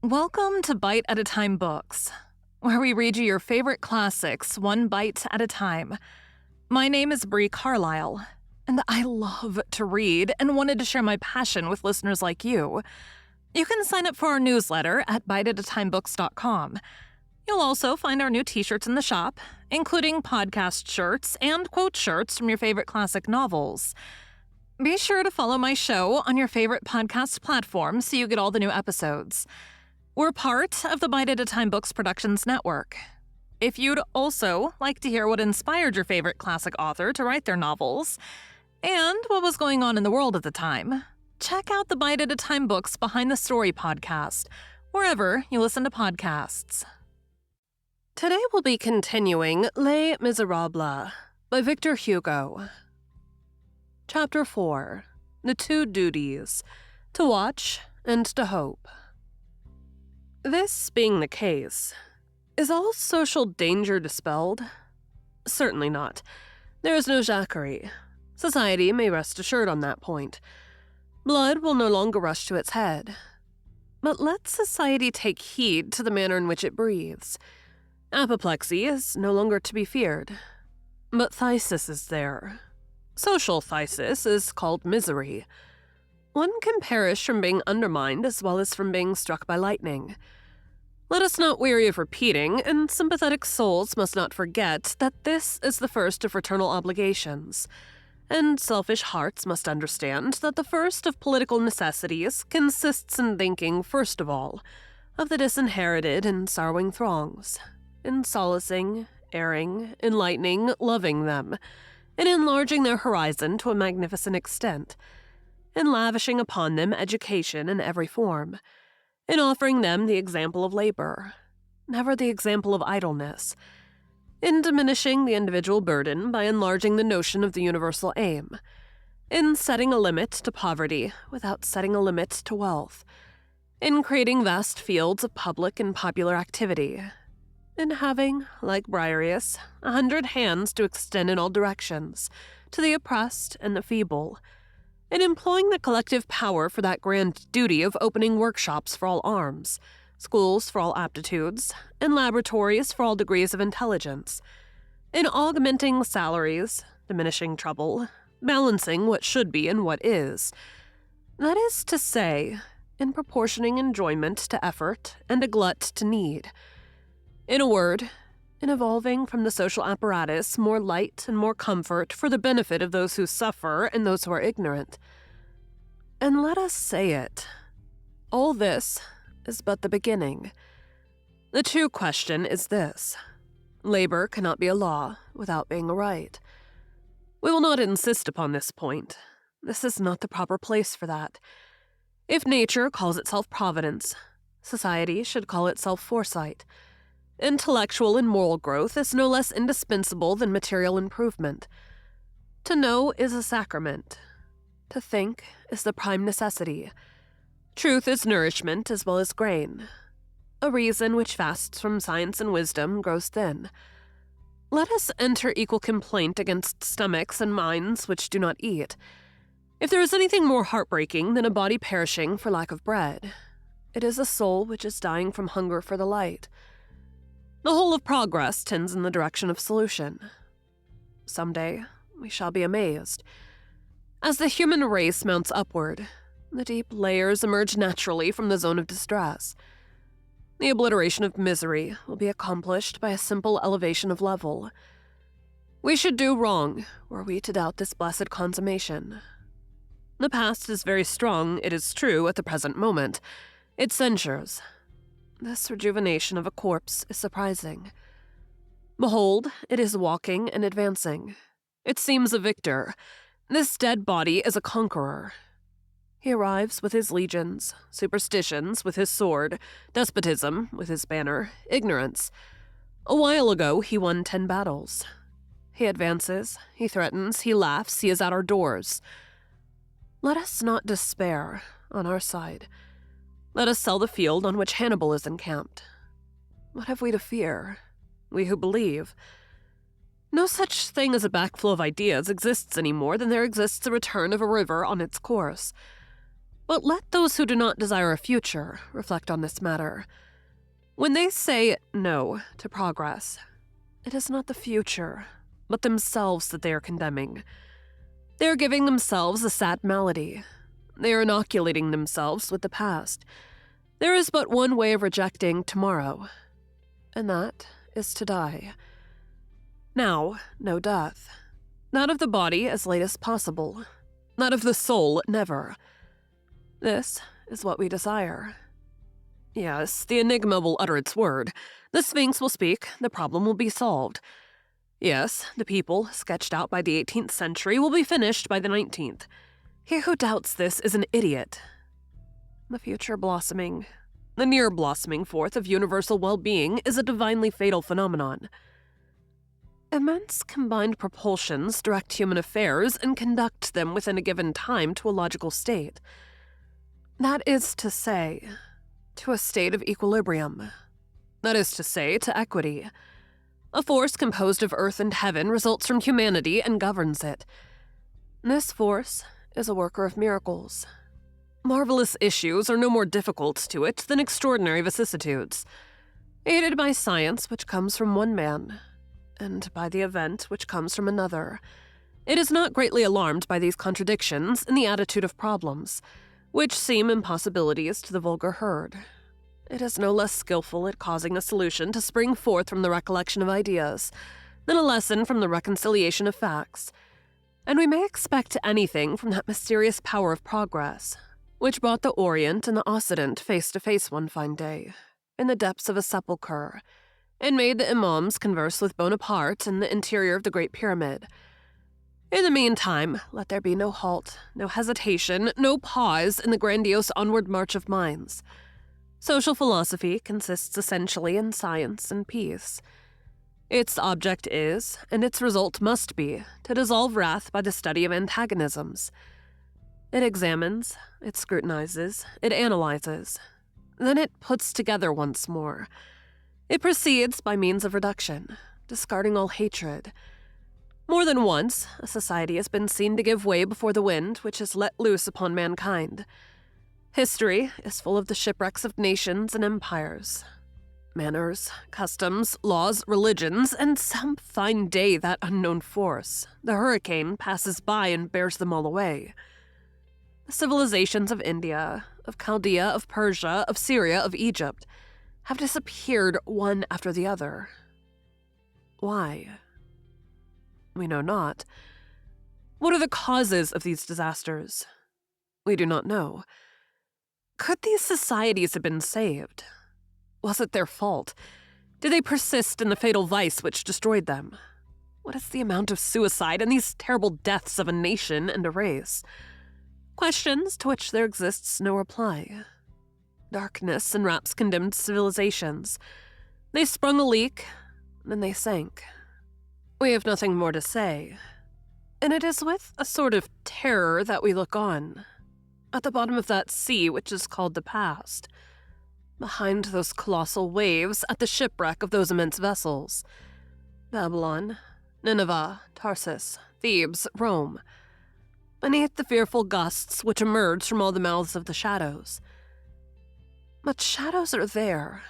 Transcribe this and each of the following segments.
Welcome to Bite at a Time Books, where we read you your favorite classics one bite at a time. My name is Bree Carlile, and I love to read and wanted to share my passion with listeners like you. You can sign up for our newsletter at biteatatimebooks.com. You'll also find our new t-shirts in the shop, including podcast shirts and quote shirts from your favorite classic novels. Be sure to follow my show on your favorite podcast platform so you get all the new episodes. We're part of the Bite at a Time Books Productions Network. If you'd also like to hear what inspired your favorite classic author to write their novels, and what was going on in the world at the time, check out the Bite at a Time Books Behind the Story podcast, wherever you listen to podcasts. Today we'll be continuing Les Miserables by Victor Hugo. Chapter 4. The Two Duties, to Watch and to Hope. This being the case, is all social danger dispelled? Certainly not. There is no Jacquerie. Society may rest assured on that point. Blood will no longer rush to its head. But let society take heed to the manner in which it breathes. Apoplexy is no longer to be feared. But phthisis is there. Social phthisis is called misery. One can perish from being undermined as well as from being struck by lightning. Let us not weary of repeating, and sympathetic souls must not forget, that this is the first of fraternal obligations, and selfish hearts must understand that the first of political necessities consists in thinking, first of all, of the disinherited and sorrowing throngs, in solacing, airing, enlightening, loving them, in enlarging their horizon to a magnificent extent, in lavishing upon them education in every form, in offering them the example of labor, never the example of idleness, in diminishing the individual burden by enlarging the notion of the universal aim, in setting a limit to poverty without setting a limit to wealth, in creating vast fields of public and popular activity, in having, like Briareus, 100 hands to extend in all directions, to the oppressed and the feeble, in employing the collective power for that grand duty of opening workshops for all arms, schools for all aptitudes, and laboratories for all degrees of intelligence, in augmenting salaries, diminishing trouble, balancing what should be and what is. That is to say, in proportioning enjoyment to effort and a glut to need. In a word, in evolving from the social apparatus more light and more comfort for the benefit of those who suffer and those who are ignorant. And let us say it, all this is but the beginning. The true question is this: labor cannot be a law without being a right. We will not insist upon this point. This is not the proper place for that. If nature calls itself providence, society should call itself foresight. Intellectual and moral growth is no less indispensable than material improvement. To know is a sacrament. To think is the prime necessity. Truth is nourishment as well as grain. A reason which fasts from science and wisdom grows thin. Let us enter equal complaint against stomachs and minds which do not eat. If there is anything more heartbreaking than a body perishing for lack of bread, it is a soul which is dying from hunger for the light. The whole of progress tends in the direction of solution. Someday, we shall be amazed. As the human race mounts upward, the deep layers emerge naturally from the zone of distress. The obliteration of misery will be accomplished by a simple elevation of level. We should do wrong were we to doubt this blessed consummation. The past is very strong, it is true, at the present moment. It censures. This rejuvenation of a corpse is surprising. Behold, it is walking and advancing. It seems a victor. This dead body is a conqueror. He arrives with his legions, superstitions with his sword, despotism with his banner, ignorance. A while ago he won 10 battles. He advances, he threatens, he laughs, he is at our doors. Let us not despair on our side. Let us sell the field on which Hannibal is encamped. What have we to fear? We who believe. No such thing as a backflow of ideas exists any more than there exists a return of a river on its course. But let those who do not desire a future reflect on this matter. When they say no to progress, it is not the future, but themselves that they are condemning. They are giving themselves a sad malady. They are inoculating themselves with the past. There is but one way of rejecting tomorrow, and that is to die. Now, no death. Not of the body as late as possible. Not of the soul, never. This is what we desire. Yes, the enigma will utter its word. The Sphinx will speak, the problem will be solved. Yes, the people, sketched out by the 18th century, will be finished by the 19th. He who doubts this is an idiot. The future blossoming, the near blossoming forth of universal well-being is a divinely fatal phenomenon. Immense combined propulsions direct human affairs and conduct them within a given time to a logical state. That is to say, to a state of equilibrium. That is to say, to equity. A force composed of earth and heaven results from humanity and governs it. This force is a worker of miracles. Marvelous issues are no more difficult to it than extraordinary vicissitudes. Aided by science which comes from one man, and by the event which comes from another, it is not greatly alarmed by these contradictions in the attitude of problems, which seem impossibilities to the vulgar herd. It is no less skillful at causing a solution to spring forth from the recollection of ideas than a lesson from the reconciliation of facts, and we may expect anything from that mysterious power of progress, which brought the Orient and the Occident face to face one fine day, in the depths of a sepulchre, and made the imams converse with Bonaparte in the interior of the Great Pyramid. In the meantime, let there be no halt, no hesitation, no pause in the grandiose onward march of minds. Social philosophy consists essentially in science and peace. Its object is, and its result must be, to dissolve wrath by the study of antagonisms. It examines, it scrutinizes, it analyzes. Then it puts together once more. It proceeds by means of reduction, discarding all hatred. More than once, a society has been seen to give way before the wind which is let loose upon mankind. History is full of the shipwrecks of nations and empires. Manners, customs, laws, religions, and some fine day that unknown force, the hurricane, passes by and bears them all away. The civilizations of India, of Chaldea, of Persia, of Syria, of Egypt, have disappeared one after the other. Why? We know not. What are the causes of these disasters? We do not know. Could these societies have been saved? Was it their fault? Did they persist in the fatal vice which destroyed them? What is the amount of suicide and these terrible deaths of a nation and a race? Questions to which there exists no reply. Darkness enwraps condemned civilizations. They sprung a leak, then they sank. We have nothing more to say, and it is with a sort of terror that we look on, at the bottom of that sea which is called the past, behind those colossal waves, at the shipwreck of those immense vessels. Babylon, Nineveh, Tarsus, Thebes, Rome, beneath the fearful gusts which emerge from all the mouths of the shadows. But shadows are there,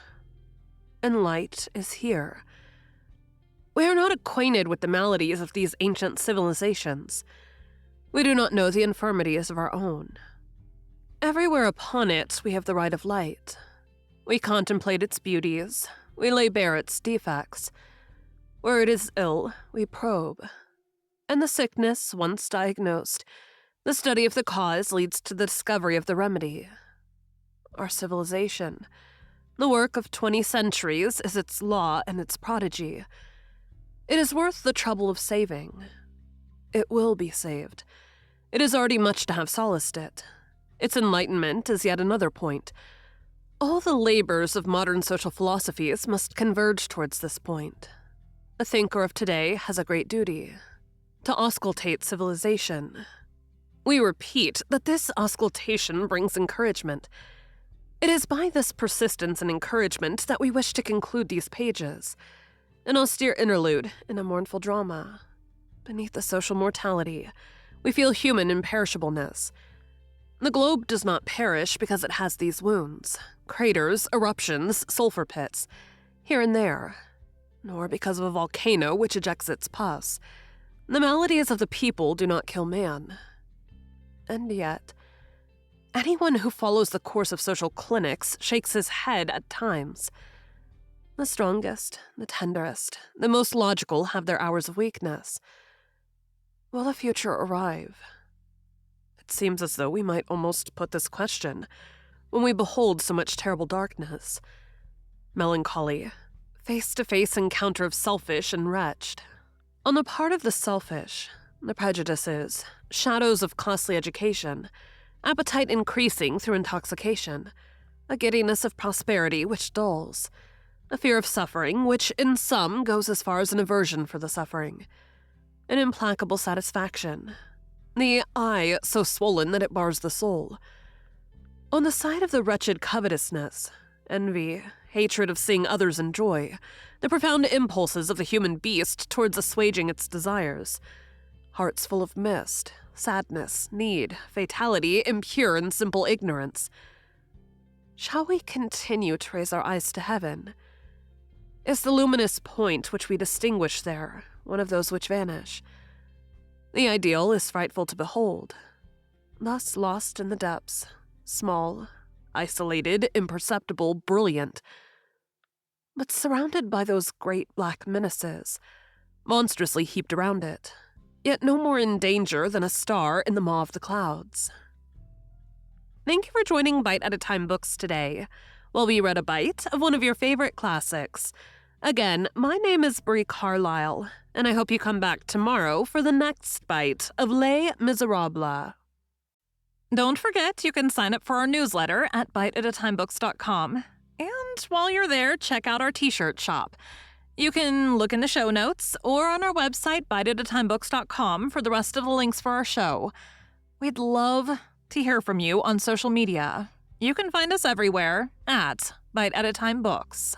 and light is here. We are not acquainted with the maladies of these ancient civilizations. We do not know the infirmities of our own. Everywhere upon it we have the right of light. We contemplate its beauties. We lay bare its defects. Where it is ill, we probe. And the sickness, once diagnosed, the study of the cause leads to the discovery of the remedy. Our civilization, the work of 20 centuries, is its law and its prodigy. It is worth the trouble of saving. It will be saved. It is already much to have solaced it. Its enlightenment is yet another point. All the labors of modern social philosophies must converge towards this point. The thinker of today has a great duty: to auscultate civilization. We repeat that this auscultation brings encouragement. It is by this persistence and encouragement that we wish to conclude these pages, an austere interlude in a mournful drama. Beneath the social mortality, we feel human imperishableness. The globe does not perish because it has these wounds, craters, eruptions, sulfur pits, here and there, nor because of a volcano which ejects its pus. The maladies of the people do not kill man. And yet, anyone who follows the course of social clinics shakes his head at times. The strongest, the tenderest, the most logical have their hours of weakness. Will the future arrive? It seems as though we might almost put this question when we behold so much terrible darkness. Melancholy, face-to-face encounter of selfish and wretched. On the part of the selfish, the prejudices, shadows of costly education, appetite increasing through intoxication, a giddiness of prosperity which dulls, a fear of suffering which in some goes as far as an aversion for the suffering, an implacable satisfaction, the eye so swollen that it bars the soul. On the side of the wretched covetousness, envy, hatred of seeing others enjoy, the profound impulses of the human beast towards assuaging its desires, hearts full of mist, sadness, need, fatality, impure and simple ignorance. Shall we continue to raise our eyes to heaven? Is the luminous point which we distinguish there one of those which vanish? The ideal is frightful to behold, thus lost in the depths, small, isolated, imperceptible, brilliant, but surrounded by those great black menaces, monstrously heaped around it, yet no more in danger than a star in the maw of the clouds. Thank you for joining Bite at a Time Books today, while we read a bite of one of your favorite classics. Again, my name is Bree Carlile, and I hope you come back tomorrow for the next bite of Les Miserables. Don't forget, you can sign up for our newsletter at biteatatimebooks.com. And while you're there, check out our t-shirt shop. You can look in the show notes or on our website, biteatatimebooks.com, for the rest of the links for our show. We'd love to hear from you on social media. You can find us everywhere at Bite at a Time Books.